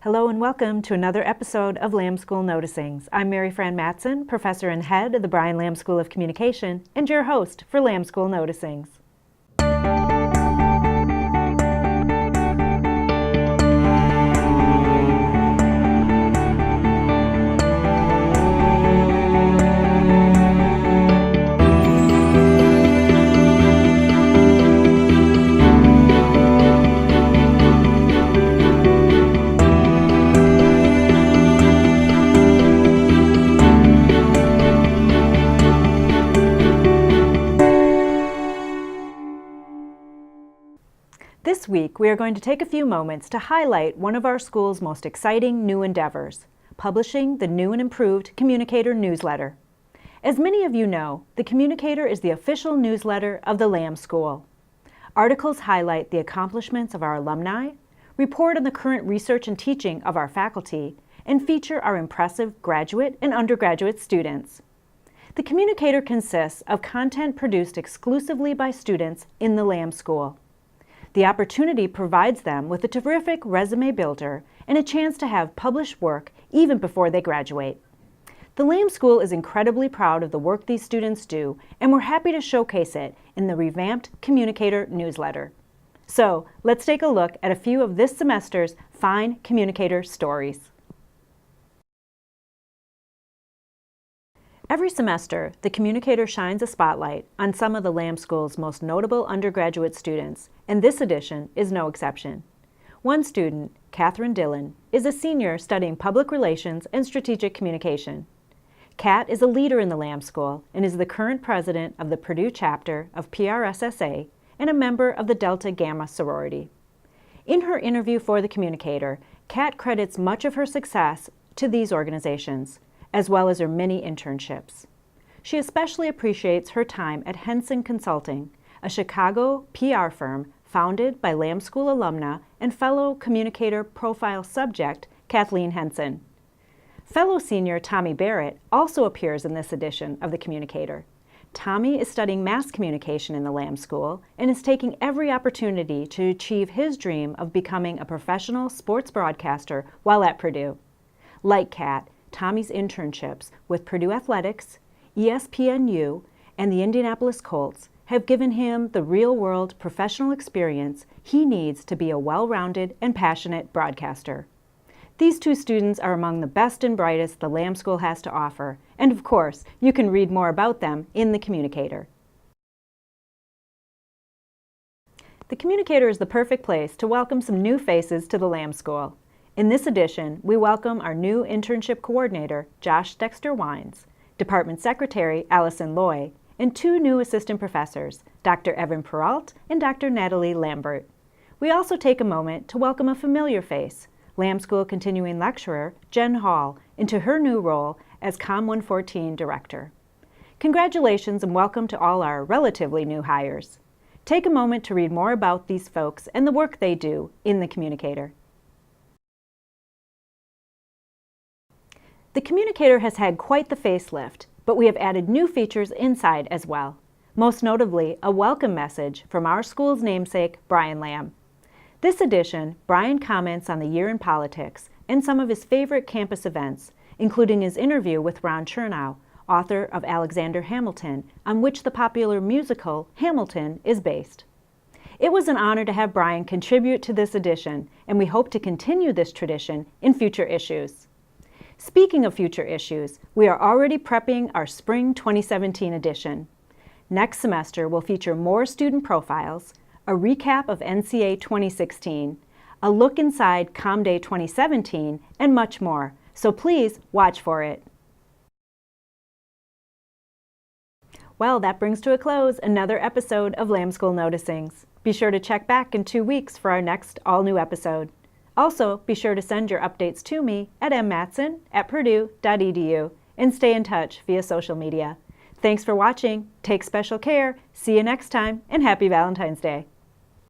Hello and welcome to another episode of Lamb School Noticings. I'm Mary Fran Matson, professor and head of the Brian Lamb School of Communication, and your host for Lamb School Noticings. This week, we are going to take a few moments to highlight one of our school's most exciting new endeavors, publishing the new and improved Communicator Newsletter. As many of you know, the Communicator is the official newsletter of the Lamb School. Articles highlight the accomplishments of our alumni, report on the current research and teaching of our faculty, and feature our impressive graduate and undergraduate students. The Communicator consists of content produced exclusively by students in the Lamb School. The opportunity provides them with a terrific resume builder and a chance to have published work even before they graduate. The Lamb School is incredibly proud of the work these students do, and we're happy to showcase it in the revamped Communicator Newsletter. So, let's take a look at a few of this semester's fine Communicator stories. Every semester, the Communicator shines a spotlight on some of the Lamb School's most notable undergraduate students, and this edition is no exception. One student, Catherine Dillon, is a senior studying public relations and strategic communication. Kat is a leader in the Lamb School and is the current president of the Purdue chapter of PRSSA and a member of the Delta Gamma sorority. In her interview for the Communicator, Kat credits much of her success to these organizations, as well as her many internships. She especially appreciates her time at Henson Consulting, a Chicago PR firm founded by Lamb School alumna and fellow Communicator profile subject Kathleen Henson. Fellow senior Tommy Barrett also appears in this edition of the Communicator. Tommy is studying mass communication in the Lamb School and is taking every opportunity to achieve his dream of becoming a professional sports broadcaster while at Purdue. Like Kat, Tommy's internships with Purdue Athletics, ESPNU, and the Indianapolis Colts have given him the real-world professional experience he needs to be a well-rounded and passionate broadcaster. These two students are among the best and brightest the Lamb School has to offer, and of course, you can read more about them in the Communicator. The Communicator is the perfect place to welcome some new faces to the Lamb School. In this edition, we welcome our new internship coordinator, Josh Dexter-Wines, Department Secretary, Allison Loy, and two new assistant professors, Dr. Evan Peralt and Dr. Natalie Lambert. We also take a moment to welcome a familiar face, Lamb School continuing lecturer, Jen Hall, into her new role as Com 114 Director. Congratulations and welcome to all our relatively new hires. Take a moment to read more about these folks and the work they do in the Communicator. The Communicator has had quite the facelift, but we have added new features inside as well. Most notably, a welcome message from our school's namesake, Brian Lamb. This edition, Brian comments on the year in politics and some of his favorite campus events, including his interview with Ron Chernow, author of Alexander Hamilton, on which the popular musical Hamilton is based. It was an honor to have Brian contribute to this edition, and we hope to continue this tradition in future issues. Speaking of future issues, we are already prepping our Spring 2017 edition. Next semester will feature more student profiles, a recap of NCA 2016, a look inside ComDay 2017, and much more, so please watch for it. Well, that brings to a close another episode of Lamb School Noticings. Be sure to check back in 2 weeks for our next all-new episode. Also, be sure to send your updates to me at mmatson@purdue.edu and stay in touch via social media. Thanks for watching, take special care, see you next time, and happy Valentine's Day.